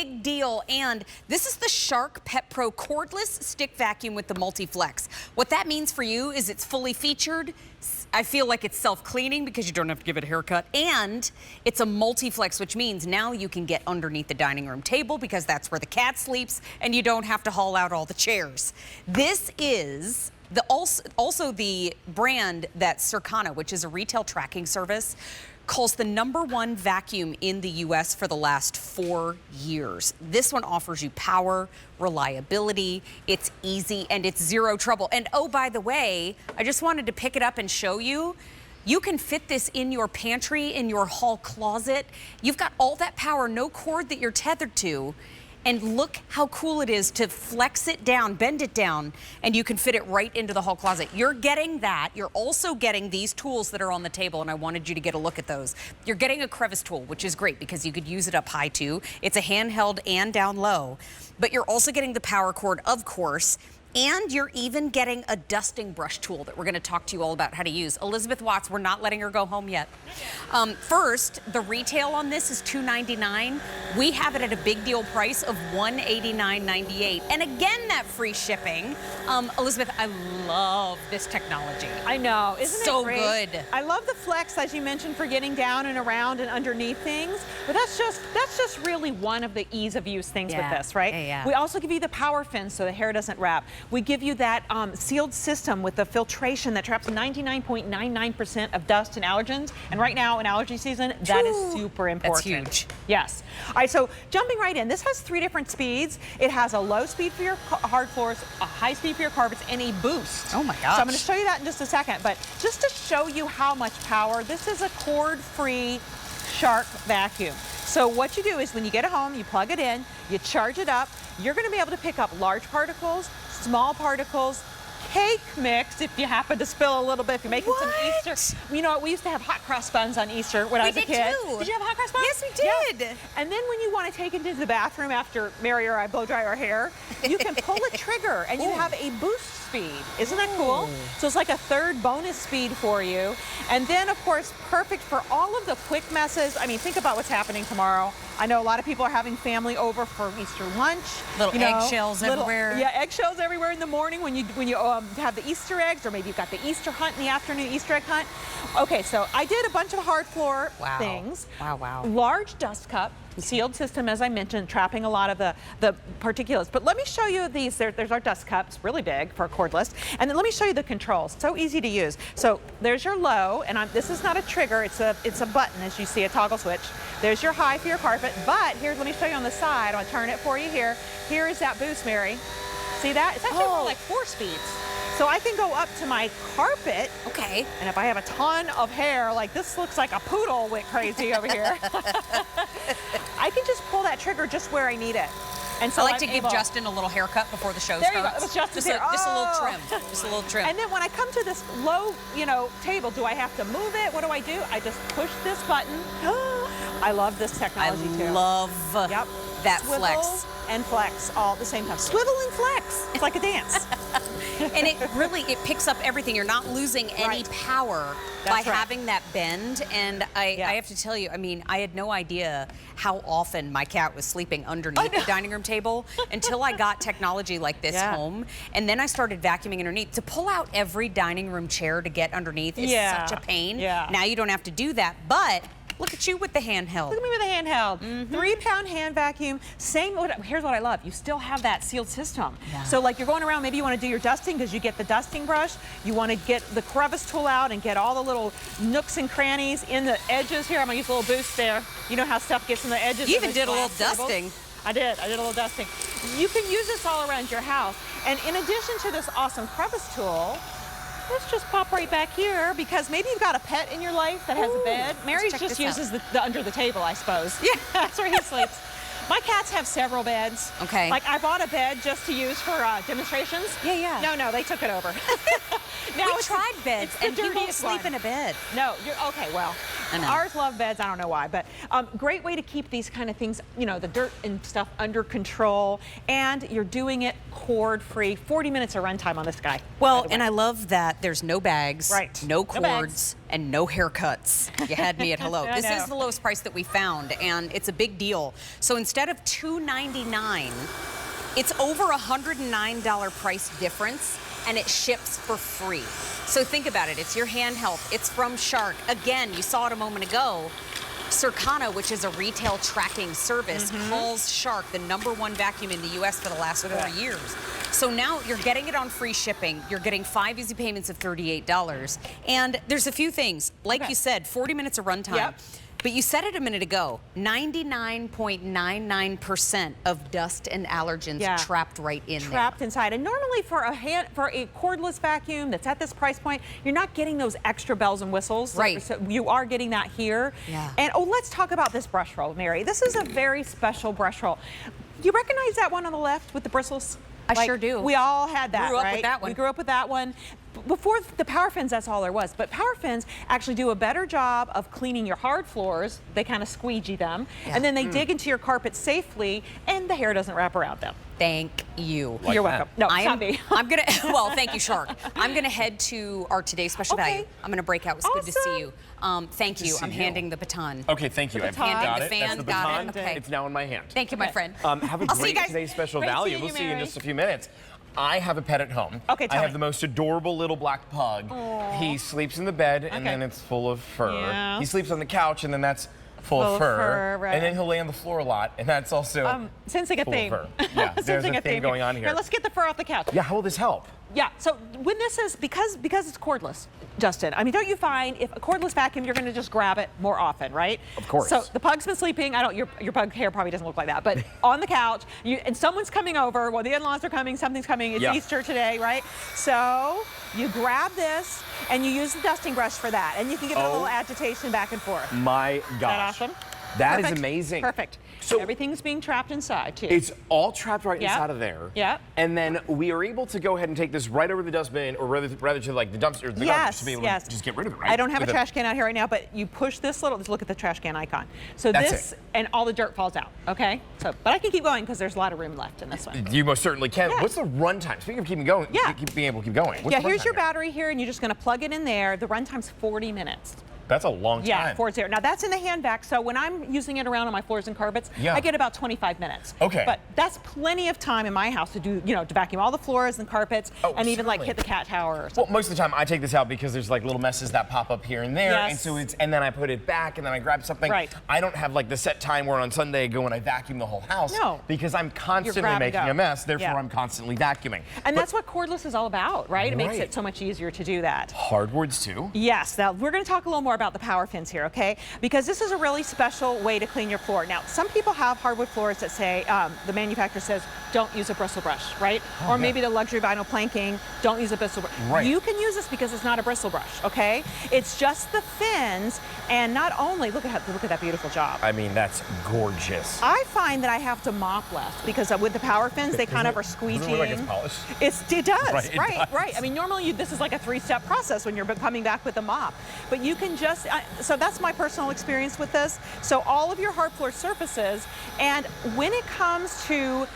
big deal. And this is the Shark Pet Pro cordless stick vacuum with the MultiFLEX. What that means for you is it's fully featured. I feel like it's self-cleaning because you don't have to give it a haircut. And it's a MultiFLEX, which means now you can get underneath the dining room table because that's where the cat sleeps, and you don't have to haul out all the chairs. This is also the brand that Circana, which is a retail tracking service, calls the #1 vacuum in the US for the last 4 years. This one offers you power, reliability, it's easy, and it's zero trouble. And oh, by the way, I just wanted to pick it up and show you. You can fit this in your pantry, in your hall closet. You've got all that power, no cord that you're tethered to. And look how cool it is to flex it down, bend it down, and you can fit it right into the hall closet. You're getting that. You're also getting these tools that are on the table, and I wanted you to get a look at those. You're getting a crevice tool, which is great because you could use it up high too. It's a handheld and down low. But you're also getting the power cord, of course, and you're even getting a dusting brush tool that we're going to talk to you all about how to use. Elizabeth Watts, we're not letting her go home yet. First, the retail on this is $299. We have it at a big deal price of $189.98. And again, that free shipping. Elizabeth, I love this technology. I know, isn't it so great? Good. I love the flex, as you mentioned, for getting down and around and underneath things. But that's just really one of the ease of use things with this, right? Yeah. We also give you the power fin so the hair doesn't wrap. We give you that sealed system with the filtration that traps 99.99% of dust and allergens. And right now in allergy season, that is super important. That's huge. Yes. All right, so jumping right in, this has 3 different speeds. It has a low speed for your hard floors, a high speed for your carpets, and a boost. Oh my gosh. So I'm going to show you that in just a second. But just to show you how much power, this is a cord-free Shark vacuum. So what you do is when you get it home, you plug it in, you charge it up, you're going to be able to pick up large particles, small particles, cake mix if you happen to spill a little bit, if you're making some Easter. You know, we used to have hot cross buns on Easter when I was a kid. Too. Did you have hot cross buns? Yes, we did. Yeah. And then when you want to take it into the bathroom after Mary or I blow dry our hair, you can pull a trigger and you have a boost speed. Isn't that cool? So it's like a 3rd bonus speed for you. And then, of course, perfect for all of the quick messes. I mean, think about what's happening tomorrow. I know a lot of people are having family over for Easter lunch. Little eggshells everywhere. Yeah, eggshells everywhere in the morning when you have the Easter eggs, or maybe you've got the Easter hunt in the afternoon, Easter egg hunt. Okay, so I did a bunch of hard floor things. Wow, wow. Large dust cup, sealed system, as I mentioned, trapping a lot of the particulates. But let me show you these. There's our dust cups, really big for a cordless. And then let me show you the controls. So easy to use. So there's your low, and this is not a trigger. It's a button, as you see, a toggle switch. There's your high for your carpet. But here's, let me show you on the side. I'm going to turn it for you here. Here is that boost, Mary. See that? It's actually more like 4 speeds. So I can go up to my carpet. Okay. And if I have a ton of hair, like this looks like a poodle went crazy over here. I can just pull that trigger just where I need it. And so I like to give Justin a little haircut before the show starts. There you go. It was just a little trim. Just a little trim. And then when I come to this low, table, do I have to move it? What do I do? I just push this button. I love this technology too. I love that Swivel flex. And flex all at the same time. Swivel and flex. It's like a dance. And it picks up everything. You're not losing any power by having that bend. And I have to tell you, I mean, I had no idea how often my cat was sleeping underneath the dining room table until I got technology like this home. And then I started vacuuming underneath. To pull out every dining room chair to get underneath is such a pain. Now you don't have to do that, but look at you with the handheld. Look at me with the handheld. 3-pound hand vacuum. Here's what I love. You still have that sealed system. So like you're going around, maybe you want to do your dusting because you get the dusting brush. You want to get the crevice tool out and get all the little nooks and crannies in the edges here. I'm going to use a little boost there. You know how stuff gets in the edges. You even did a little dusting. I did a little dusting. You can use this all around your house. And in addition to this awesome crevice tool, let's just pop right back here, because maybe you've got a pet in your life that has a bed. Mary just uses the under the table, I suppose. Yeah, that's where he sleeps. My cats have several beds. Okay. Like I bought a bed just to use for demonstrations. Yeah. No, they took it over. Now we tried beds and you don't sleep in a bed. No, okay, well, I know. Ours love beds, I don't know why, but great way to keep these kind of things, you know, the dirt and stuff under control, and you're doing it cord-free. 40 minutes of runtime on this guy. Well, and I love that there's no bags, right. no No cords, bags. and no haircuts. You had me at hello. I This know. is the lowest price that we found, and it's a big deal. So instead of $299, it's over $109 price difference, and it ships for free. So think about it. It's your handheld. It's from Shark. Again, you saw it a moment ago. Circana, which is a retail tracking service, calls Shark the #1 vacuum in the U.S. for the last 4 years. So now you're getting it on free shipping. You're getting 5 easy payments of $38. And there's a few things. Like you said, 40 minutes of runtime. Yep. But you said it a minute ago, 99.99% of dust and allergens trapped right in there. Trapped inside. And normally for a cordless vacuum that's at this price point, you're not getting those extra bells and whistles. Right. So you are getting that here. Yeah. And let's talk about this brush roll, Mary. This is a very special brush roll. You recognize that one on the left with the bristles? I sure do. We all had that, Grew up right? with that one. We grew up with that one. Before the power fins, that's all there was. But power fins actually do a better job of cleaning your hard floors. They kind of squeegee them. Yeah. And then they dig into your carpet safely, and the hair doesn't wrap around them. Thank you. Like You're that. welcome. No, I'm me. gonna, well, thank you, Shark. I'm gonna head to our today's special Okay. value. I'm gonna break out. It's good to see you. Thank you. see I'm you. handing the baton. Okay, thank you. The I've baton. got The it. fan, That's the got baton. it. Okay. It's now in my hand. Thank you, my friend. Have a I'll see you great guys. today's special Great value. seeing We'll you, see you in Mary. just a few minutes. I have a pet at home. Okay, tell I have me. the most adorable little black pug. He sleeps in the bed, and then it's full of fur. Yeah. He sleeps on the couch, and then that's full of fur. right. And then he'll lay on the floor a lot, and that's also Sensing a full theme. of fur. Yeah, there's Sensing a theme going on here. Now let's get the fur off the couch. Yeah, how will this help? Yeah, so when this is, because it's cordless, Justin, I mean, don't you find if a cordless vacuum, you're gonna just grab it more often, right? Of course. So the pug's been sleeping, your pug hair probably doesn't look like that, but on the couch, and someone's coming over, well, the in-laws are coming, something's coming, it's Easter today, right? So you grab this, and you use the dusting brush for that, and you can give it a little agitation back and forth. My gosh. Is that awesome? That is Perfect. amazing. Perfect. So everything's being trapped inside, too. It's all trapped right Yep. inside of there. Yep. And then we are able to go ahead and take this right over the dustbin, or rather to like the dumpster, the garbage, to be able to just get rid of it, right? I don't have a With trash can out here right now, but you push this little, just look at the trash can icon. So That's this, it. and all the dirt falls out, okay? So, but I can keep going because there's a lot of room left in this one. You most certainly can. Yeah. What's the runtime? Speaking of keeping going, being able to keep going. What's the Here's runtime your here? battery here, and you're just gonna plug it in there. The runtime's 40 minutes. That's a long time. Yeah, 40. Now that's in the hand vac, so when I'm using it around on my floors and carpets, I get about 25 minutes. Okay. But that's plenty of time in my house to do, to vacuum all the floors and carpets, and even like certainly. hit the cat tower or something. Well, most of the time I take this out because there's like little messes that pop up here and there, and so and then I put it back, and then I grab something. Right. I don't have like the set time where on Sunday I go and I vacuum the whole house. No. Because I'm constantly grab and making go. a mess, therefore Yeah. I'm constantly vacuuming. And But that's what cordless is all about, right? It makes Right. it so much easier to do that. hardwoods too. Yes, now we're going to talk a little more about the power fins here, okay? Because this is a really special way to clean your floor. Now, some people have hardwood floors that say, the manufacturer says, don't use a bristle brush, right? Or maybe the luxury vinyl planking, don't use a bristle brush. Right. You can use this because it's not a bristle brush, okay? It's just the fins, and not only, look at that beautiful job. I mean, that's gorgeous. I find that I have to mop less because with the power fins, they kind of are squeegeeing. Doesn't it look like it's polished? It does, Right, it right, does. right. I mean, normally this is like a 3-step process when you're coming back with a mop. But you can just, so that's my personal experience with this. So all of your hard floor surfaces, and when it comes to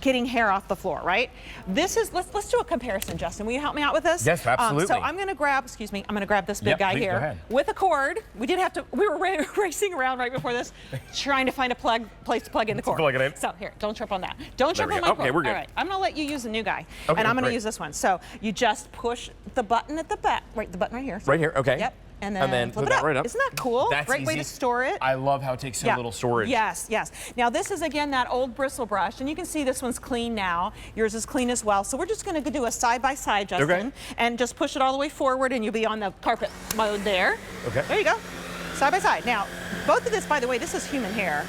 getting hair off the floor, right? This is, let's do a comparison, Justin. Will you help me out with this? Yes, absolutely. So I'm gonna grab, excuse me, I'm gonna grab this big Yep, guy please, go here ahead. with a cord. We were racing around right before this, trying to find a place to plug in the cord. Plug it in. So here, don't trip on that. Don't There trip we on go. my Okay, cord. we're good. All right, I'm gonna let you use the new guy, Okay, and I'm gonna great. use this one. So you just push the button at the back, right, the button right here. Right here, okay. Yep. And And then then flip put it that up. right up. Isn't that cool? That's Great way easy. to store it. I love how it takes so little storage. Yes, yes. Now this is again that old bristle brush, and you can see this one's clean now. Yours is clean as well. So we're just going to do a side by side, Justin, Okay. and just push it all the way forward, and you'll be on the carpet mode there. Okay. There you go. Side by side. Now, both of this, by the way, this is human hair.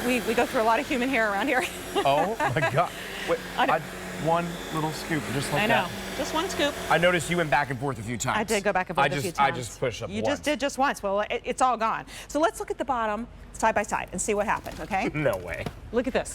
We go through a lot of human hair around here. Oh my God. Wait, I know. one little scoop, just like I know. that. Just one scoop. I noticed you went back and forth a few times. I did go back and forth a few times. I just pushed up You once. just did just once. Well, it's all gone. So let's look at the bottom side by side and see what happened, okay? No way. Look at this.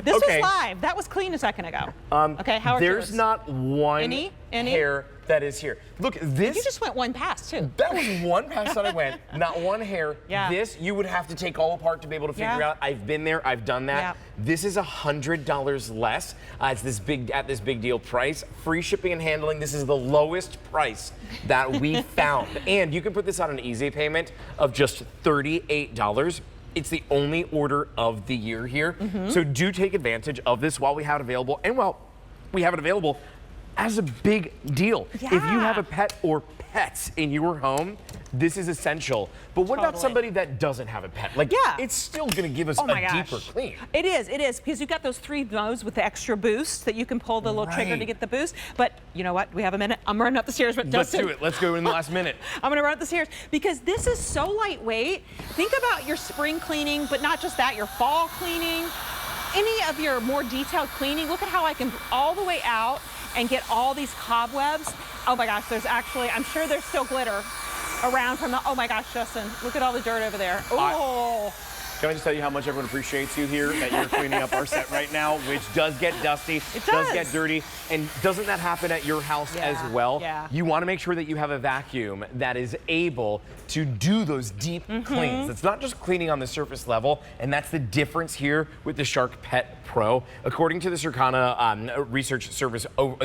This Okay. was live. That was clean a second ago. Okay, how are There's yours? not one Any? hair that is here. Look, this. You just went one pass too. That was one pass that I went, not one hair. Yeah. This you would have to take all apart to be able to figure out. I've been there, I've done that. Yeah. This is $100 less. It's this big deal price. Free shipping and handling. This is the lowest price that we found. And you can put this on an easy payment of just $38. It's the only order of the year here. So do take advantage of this while we have it available. And while we have it available as a big deal. Yeah. If you have a pet or pets in your home, this is essential. But what about somebody that doesn't have a pet? Like, it's still gonna give us a deeper clean. It is, because you've got those 3 modes with the extra boost that you can pull the little trigger to get the boost. But you know what? We have a minute. I'm running up the stairs, but Let's Justin, do it. Let's go in the last minute. I'm gonna run up the stairs because this is so lightweight. Think about your spring cleaning, but not just that, your fall cleaning, any of your more detailed cleaning. Look at how I can all the way out and get all these cobwebs. Oh my gosh, there's actually, I'm sure there's still glitter around from the, oh my gosh, Justin, look at all the dirt over there. Oh. Can I just tell you how much everyone appreciates you here, that you're cleaning up our set right now, which does get dusty, does get dirty, and doesn't that happen at your house as well? Yeah. You want to make sure that you have a vacuum that is able to do those deep cleans. It's not just cleaning on the surface level, and that's the difference here with the Shark Pet Pro. According to the Circana research service, Shark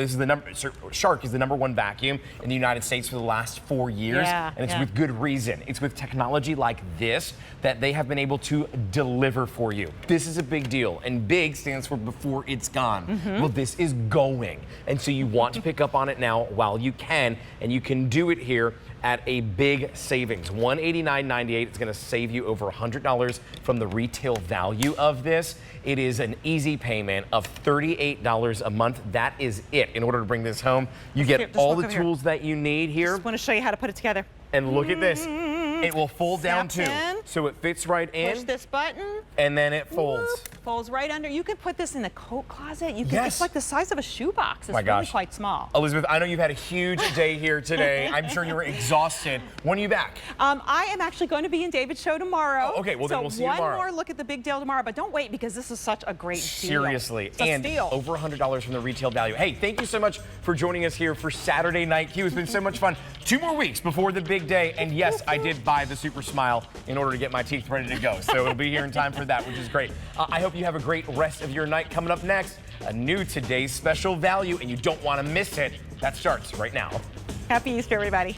is the #1 vacuum in the United States for the last 4 years, and it's with good reason. It's with technology like this that they have been able to deliver for you. This is a big deal, and big stands for before it's gone. Well, this is going, and so you want to pick up on it now while you can, and you can do it here at a big savings. $189.98. It's going to save you over $100 from the retail value of this. It is an easy payment of $38 a month. That is it. In order to bring this home, you get all the tools that you need here. Just want to show you how to put it together. And look at this. It will fold down too. So it fits right in. Push this button. And then it folds. Whoop, folds right under. You could put this in the coat closet. You can, it's like the size of a shoebox. It's really quite small. Elizabeth, I know you've had a huge day here today. I'm sure you were exhausted. When are you back? I am actually going to be in David's show tomorrow. Oh, okay, well then we'll see you tomorrow. One more look at the big deal tomorrow, but don't wait because this is such a great deal. Seriously, It's a and steal. over $100 from the retail value. Hey, thank you so much for joining us here for Saturday Night Q. It's been so much fun. 2 more weeks before the big day, and yes, I did buy the Super Smile in order to get my teeth ready to go. So it'll be here in time for that, which is great. I hope you have a great rest of your night. Coming up next, a new Today's Special Value, and you don't want to miss it. That starts right now. Happy Easter, everybody.